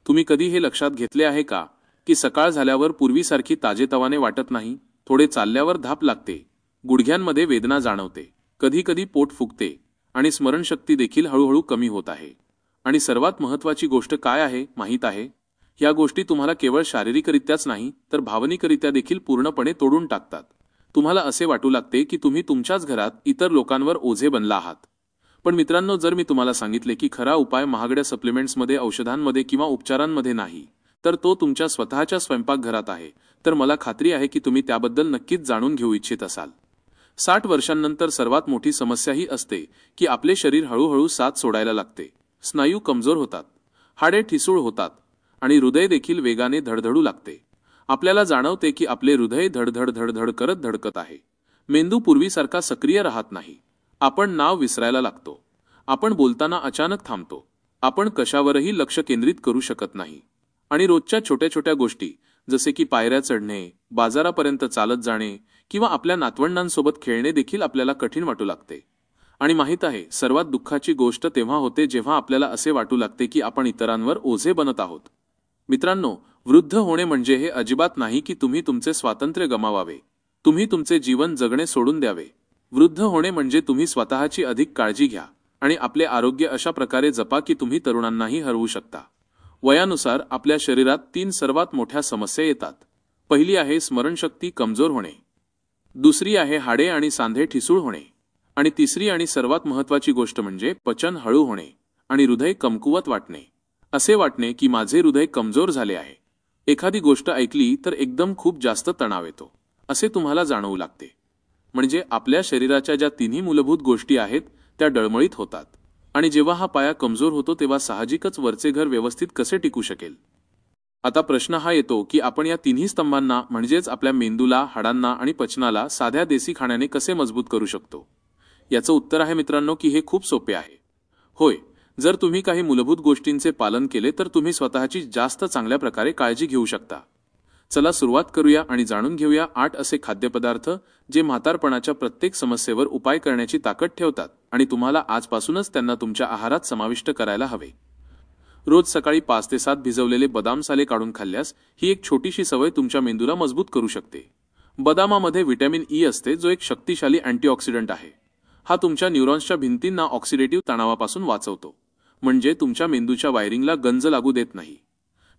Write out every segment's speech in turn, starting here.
तुम्ही कधी हे लक्षात घेतले आहे का की सकाळ झाल्यावर पूर्वीसारखी ताजेतवाने वाटत नाही, थोडे चालल्यावर धाप लागते, गुडघ्यांमध्ये वेदना जाणवते, कधी-कधी पोट फुगते आणि स्मरणशक्ती देखील हळूहळू कमी होत आहे। आणि सर्वात महत्त्वाची गोष्ट काय आहे माहित आहे? या गोष्टी तुम्हाला केवळ शारीरिकरित्याच नाही तर भावनिकरित्या देखील पूर्णपणे तोडून टाकतात। तुम्हाला असे वाटू लागते की तुम्ही तुमच्याच घरात इतर लोकांवर ओझे बनला आहात। पण मित्रांनो, जर मी तुम्हाला सांगितले की खरा उपाय महागड्या सप्लिमेंट्समध्ये, औषधांमध्ये किंवा उपचारांमध्ये नाही, तर तो तुमच्या स्वतःच्या स्वयंपाकघरात आहे, तर मला खात्री आहे की तुम्ही त्याबद्दल नक्कीच जाणून घेऊ इच्छित असाल। 60 वर्षांनंतर सर्वात मोठी समस्या ही असते की आपले शरीर हळूहळू साथ सोडायला लागते, स्नायू कमजोर होतात, हाडे ठिसूळ होतात आणि हृदय देखील वेगाने धडधडू लागते। आपल्याला जाणवते की आपले हृदय धडधड धडधड करत धडकत आहे, मेंदू पूर्वीसारखा सक्रिय राहत नाही, आपण नाव विसरायला लागतो, आपण बोलताना अचानक थांबतो, आपण कशावरही लक्ष केंद्रित करू शकत नाही आणि रोजच्या छोट्या छोट्या गोष्टी जसे की पायऱ्या चढणे, बाजारापर्यंत चालत जाणे किंवा आपल्या नातवंडांसोबत खेळणे देखील आपल्याला कठीण वाटू लागते। आणि माहित आहे, सर्वात दुःखाची गोष्ट तेव्हा होते जेव्हा आपल्याला असे वाटू लागते की आपण इतरांवर ओझे बनत आहोत। मित्रांनो, वृद्ध होणे म्हणजे हे अजिबात नाही की तुम्ही तुमचे स्वातंत्र्य गमावावे, तुम्ही तुमचे जीवन जगणे सोडून द्यावे। वृद्ध होणे म्हणजे तुम्ही स्वतःची अधिक काळजी घ्या आणि आपले आरोग्य अशा प्रकारे जपा की तुम्ही तरुणांनाही हरवू शकता। वयानुसार आपल्या शरीरात 3 सर्वात मोठ्या समस्या येतात। पहिली आहे स्मरणशक्ती कमजोर होणे, दुसरी आहे हाडे आणि सांधे ठिसूळ होणे आणि तिसरी आणि सर्वात महत्त्वाची गोष्ट म्हणजे पचन हळू होणे आणि हृदय कमकुवत वाटणे। असे वाटणे की माझे हृदय कमजोर झाले आहे, एखादी गोष्ट ऐकली तर एकदम खूप जास्त तणाव येतो, असे तुम्हाला जाणवू लागते। म्हणजे आपल्या शरीराच्या ज्या तिन्ही मूलभूत गोष्टी आहेत त्या डळमळीत होतात आणि जेव्हा हा पाया कमजोर होतो तेव्हा साहजिकच वरचे घर व्यवस्थित कसे टिकू शकेल। आता प्रश्न हा येतो की आपण या तिन्ही स्तंभांना म्हणजेच आपल्या मेंदूला, हाडांना आणि पचनाला साध्या देसी खाण्याने कसे मजबूत करू शकतो। याचं उत्तर आहे मित्रांनो की हे खूप सोपे आहे। होय, जर तुम्ही काही मूलभूत गोष्टींचे पालन केले तर तुम्ही स्वतःची जास्त चांगल्या प्रकारे काळजी घेऊ शकता। चला सुरुवात करूया आणि जाणून घेऊया 8 असे खाद्यपदार्थ जे म्हातारपणाच्या प्रत्येक समस्येवर उपाय करण्याची ताकद ठेवतात आणि तुम्हाला आजपासूनच त्यांना तुमच्या आहारात समाविष्ट करायला हवे। रोज सकाळी 5 ते 7 भिजवलेले बदाम साले काढून खाल्ल्यास ही एक छोटीशी सवय तुमच्या मेंदूला मजबूत करू शकते। बदामामध्ये व्हिटॅमिन ई असते जो एक शक्तिशाली अँटीऑक्सिडंट आहे। हा तुमच्या न्यूरॉन्सच्या भिंतींना ऑक्सिडेटिव्ह तणावापासून वाचवतो, म्हणजे तुमच्या मेंदूच्या वायरिंगला गंज लागू देत नाही।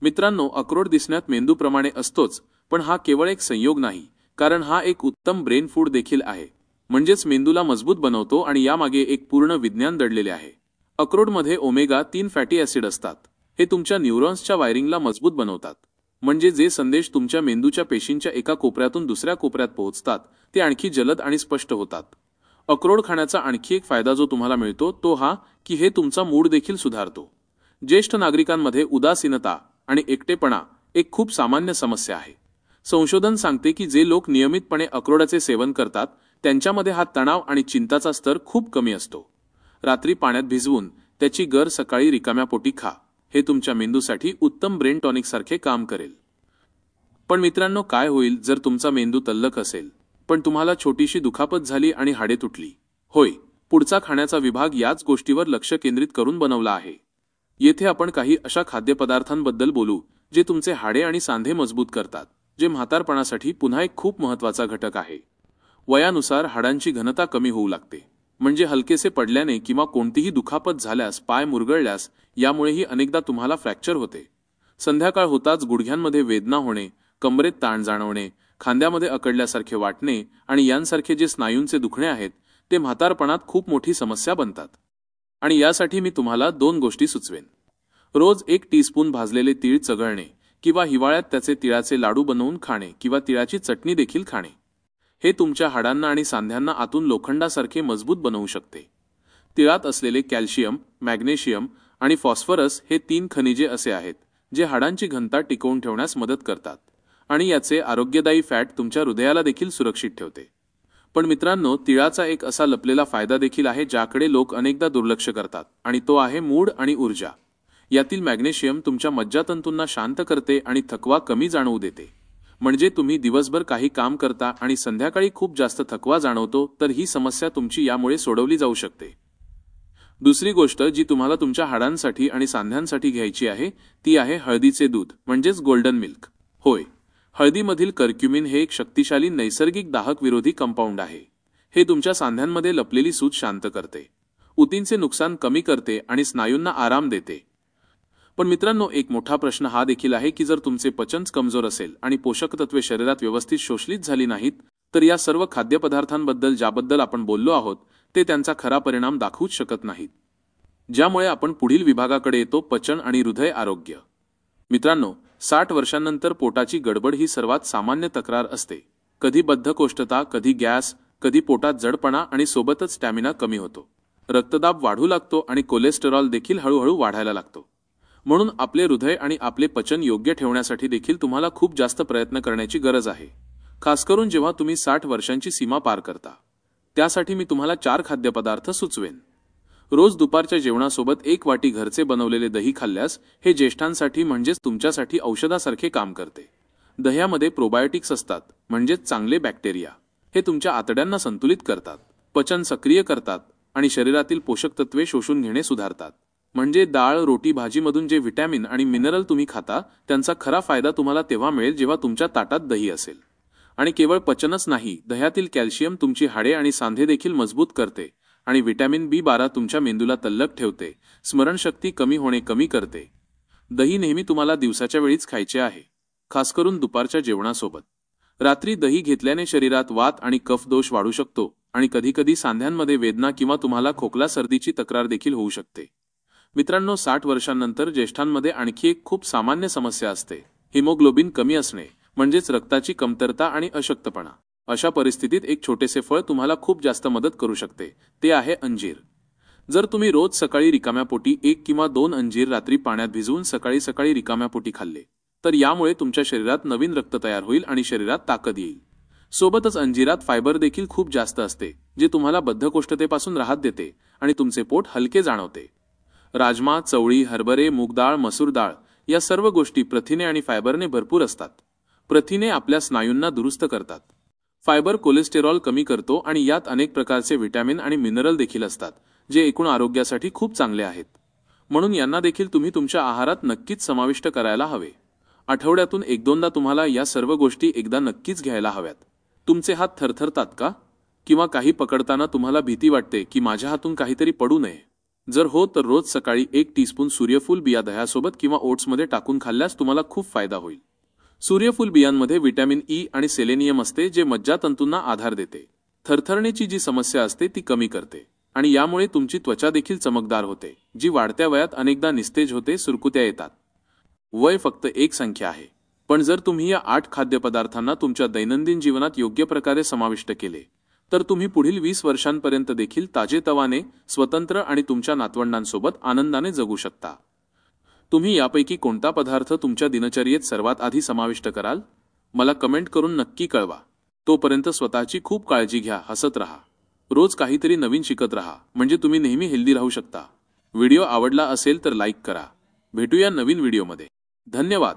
मित्रांनो, अक्रोड दिसण्यात मेंदूप्रमाणे असतोच, पण हा केवळ एक संयोग नाही, कारण हा एक उत्तम ब्रेन फूड देखील आहे, म्हणजेच मेंदूला मजबूत बनवतो आणि यामागे एक पूर्ण विज्ञान दडलेले आहे। अक्रोडमध्ये ओमेगा 3 फॅटी ॲसिड असतात, हे तुमच्या न्यूरॉन्सच्या वायरिंगला मजबूत बनवतात, म्हणजे जे संदेश तुमच्या मेंदूच्या पेशींच्या एका कोपऱ्यातून दुसऱ्या कोपऱ्यात पोहोचतात ते आणखी जलद आणि स्पष्ट होतात। अक्रोड खाण्याचा आणखी एक फायदा जो तुम्हाला मिळतो तो हा की हे तुमचा मूड देखील सुधारतो। ज्येष्ठ नागरिकांमध्ये उदासीनता आणि एकटेपणा एक खूप सामान्य समस्या आहे। संशोधन सांगते की जे लोक नियमितपणे अक्रोडाचे सेवन करतात त्यांच्यामध्ये हा तणाव आणि चिंताचा स्तर खूप कमी असतो। रात्री पाण्यात भिजवून त्याची गर सकाळी रिकाम्या पोटी खा, हे तुमच्या मेंदूसाठी उत्तम ब्रेन टॉनिक सारखे काम करेल। पण मित्रांनो, काय होईल जर तुमचा मेंदू तल्लख असेल पण तुम्हाला छोटीशी दुखापत झाली आणि हाडे तुटली? होय, पुढचा खाण्याचा विभाग याच गोष्टीवर लक्ष केंद्रित करून बनवला आहे। येथे आपण काही अशा खाद्यपदार्थांबद्दल बोलू जे तुमचे हाडे आणि सांधे मजबूत करतात, जे म्हातारपणासाठी पुन्हा एक खूप महत्त्वाचा घटक आहे। वयानुसार हाडांची घनता कमी होऊ लागते, म्हणजे हलकेसे पडल्याने किंवा कोणतीही दुखापत झाल्यास, पाय मुरगळल्यास यामुळेही अनेकदा तुम्हाला फ्रॅक्चर होते। संध्याकाळ होताच गुडघ्यांमध्ये वेदना होणे, कमरेत ताण जाणवणे, खांद्यामध्ये अकडल्यासारखे वाटणे आणि यांसारखे जे स्नायूंचे दुखणे आहेत ते म्हातारपणात खूप मोठी समस्या बनतात। आणि यासाठी मी तुम्हाला 2 गोष्टी सुचवेन। रोज 1 टीस्पून भाजलेले तीळ चघळणे किंवा हिवाळ्यात त्याचे तिळाचे लाडू बनवून खाणे किंवा तिळाची चटणी देखील खाणे, हे तुमच्या हाडांना आणि सांध्यांना आतून लोखंडासारखे मजबूत बनवू शकते। तिळात असलेले कॅल्शियम, मॅग्नेशियम आणि फॉस्फरस हे 3 खनिजे असे आहेत जे हाडांची घनता टिकवून ठेवण्यास मदत करतात आणि याचे आरोग्यदायी फॅट तुमच्या हृदयाला देखील सुरक्षित ठेवते। पण मित्रांनो, तिळाचा एक असा लपलेला फायदा देखील आहे ज्याकडे लोक अनेकदा दुर्लक्ष करतात आणि तो आहे मूड आणि ऊर्जा। यातील मॅग्नेशियम तुमच्या मज्जातंतूंना शांत करते आणि थकवा कमी जाणवू देते। म्हणजे तुम्ही दिवसभर काही काम करता आणि संध्याकाळी खूप जास्त थकवा जाणवतो तर ही समस्या तुमची यामुळे सोडवली जाऊ शकते। दुसरी गोष्ट जी तुम्हाला तुमच्या हाडांसाठी आणि सांध्यांसाठी घ्यायची आहे ती आहे हळदीचे दूध म्हणजेच गोल्डन मिल्क. होय, हळदीमधील कर्क्युमिन हे एक शक्तिशाली नैसर्गिक दाहक विरोधी कंपाऊंड आहे. हे तुमच्या सांध्यांमध्ये लपलेली सूज शांत करते, ऊतींचे नुकसान कमी करते आणि स्नायूंना आराम देते. पण मित्रांनो, एक मोठा प्रश्न हा देखील आहे की जर तुमचे पचन कमजोर असेल आणि पोषक तत्वे शरीरात व्यवस्थित शोषलीच झाली नाहीत तर या सर्व खाद्यपदार्थांबद्दल ज्याबद्दल आपण बोललो आहोत ते त्यांचा खरा परिणाम दाखवूच शकत नाहीत. ज्यामुळे आपण पुढील विभागाकडे येतो, पचन आणि हृदय आरोग्य. मित्रांनो, 60 वर्षांनंतर पोटाची गडबड ही सर्वात सामान्य तक्रार असते. कधी बद्धकोष्ठता, कधी गॅस, कधी पोटात जडपणा आणि सोबतच स्टॅमिना कमी होतो. रक्तदाब वाढू लागतो आणि कोलेस्टेरॉल देखील हळूहळू वाढायला लागतो. म्हणून आपले हृदय आणि आपले पचन योग्य ठेवण्यासाठी देखील तुम्हाला खूप जास्त प्रयत्न करण्याची गरज आहे, खास करून जेव्हा तुम्ही 60 वर्षांची सीमा पार करता. त्यासाठी मी तुम्हाला 4 खाद्यपदार्थ सुचवेन. रोज दुपारच्या जेवणासोबत 1 वाटी घरचे बनवलेले दही खाल्ल्यास हे ज्येष्ठांसाठी म्हणजेच तुमच्यासाठी औषधासारखे काम करते. दह्यामध्ये प्रोबायोटिक्स असतात, म्हणजेच चांगले बॅक्टेरिया. हे तुमच्या आतड्यांना संतुलित करतात, पचन सक्रिय करतात आणि शरीरातील पोषक तत्वे शोषून घेणे सुधारतात. म्हणजे डाळ, रोटी, भाजीमधून जे व्हिटॅमिन आणि मिनरल तुम्ही खाता त्यांचा खरा फायदा तुम्हाला तेव्हा मिळेल जेव्हा तुमच्या ताटात दही असेल. आणि केवळ पचनच नाही, दह्यातील कॅल्शियम तुमची हाडे आणि सांधे देखील मजबूत करते आणि व्हिटॅमिन B12 तुमच्या मेंदूला तल्लख ठेवते, स्मरणशक्ती कमी होणे कमी करते. दही नेहमी तुम्हाला दिवसाच्या वेळीच खायचे आहे, खास करून दुपारच्या जेवणासोबत. रात्री दही घेतल्याने शरीरात वात आणि कफ दोष वाढू शकतो आणि कधीकधी सांध्यांमध्ये वेदना किंवा तुम्हाला खोकला सर्दीची तक्रार देखील होऊ शकते. मित्रांनो, 60 वर्षांनंतर ज्येष्ठांमध्ये आणखी एक खूप सामान्य समस्या असते, हिमोग्लोबिन कमी असणे, म्हणजेच रक्ताची कमतरता आणि अशक्तपणा. अशा परिस्थितीत एक छोटेसे फळ तुम्हाला खूप जास्त मदत करू शकते, ते आहे अंजीर. जर तुम्ही रोज सकाळी रिकाम्या पोटी 1 किंवा 2 अंजीर रात्री पाण्यात भिजवून सकाळी सकाळी रिकाम्या पोटी खाल्ले तर यामुळे तुमच्या शरीरात नवीन रक्त तयार होईल आणि शरीरात ताकद येईल. सोबतच अंजिरात फायबर देखील खूप जास्त असते, जे तुम्हाला बद्धकोष्ठतेपासून राहत देते आणि तुमचे पोट हलके जाणवते. राजमा, चवळी, हरभरे, मूग डाळ, मसूर डाळ या सर्व गोष्टी प्रथिने आणि फायबरने भरपूर असतात. प्रथिने आपल्या स्नायूंना दुरुस्त करतात. फायबर कोलेस्टेरॉल कमी करतो आणि यात अनेक प्रकारचे व्हिटॅमिन आणि मिनरल देखील असतात, जे एकूण आरोग्यासाठी खूप चांगले आहेत. म्हणून यांना देखील तुम्ही तुमच्या आहारात नक्कीच समाविष्ट करायला हवे. आठवड्यातून 1-2दा तुम्हाला या सर्व गोष्टी एकदा नक्कीच घ्यायला हव्यात. तुमचे हात थरथरतात का? किंवा काही पकडताना तुम्हाला भीती वाटते की माझ्या हातून काहीतरी पडू नये? जर हो तर रोज सकाळी 1 टीस्पून सूर्यफूल बिया दह्यासोबत किंवा ओट्समध्ये टाकून खाल्ल्यास तुम्हाला खूप फायदा होईल. सूर्यफूल बियांमध्ये व्हिटॅमिन E आणि सेलेनियम असते, जे मज्जातंतूंना आधार देते. थरथरण्याची जी समस्या असते ती कमी करते आणि यामुळे तुमची त्वचा देखील चमकदार होते, जी वाढत्या वयात अनेकदा निस्तेज होते, सुरकुत्या येतात. वय फक्त एक संख्या आहे, पण जर तुम्ही या 8 खाद्यपदार्थांना तुमच्या दैनंदिन जीवनात योग्य प्रकारे समाविष्ट केले तर तुम्ही पुढील 20 वर्षांपर्यंत देखील ताजेतवाने, स्वतंत्र आणि तुमच्या नातवंडांसोबत आनंदाने जगू शकता. तुम्ही यापैकी कोणता पदार्थ तुमच्या दिनचर्येत सर्वात आधी समाविष्ट कराल? मला कमेंट करून नक्की कळवा. तोपर्यंत स्वतःची खूप काळजी घ्या, हसत राहा, रोज काहीतरी नवीन शिकत राहा, म्हणजे तुम्ही नेहमी हेल्दी राहू शकता. व्हिडिओ आवडला असेल तर लाईक करा. भेटूया नवीन व्हिडिओमध्ये. धन्यवाद.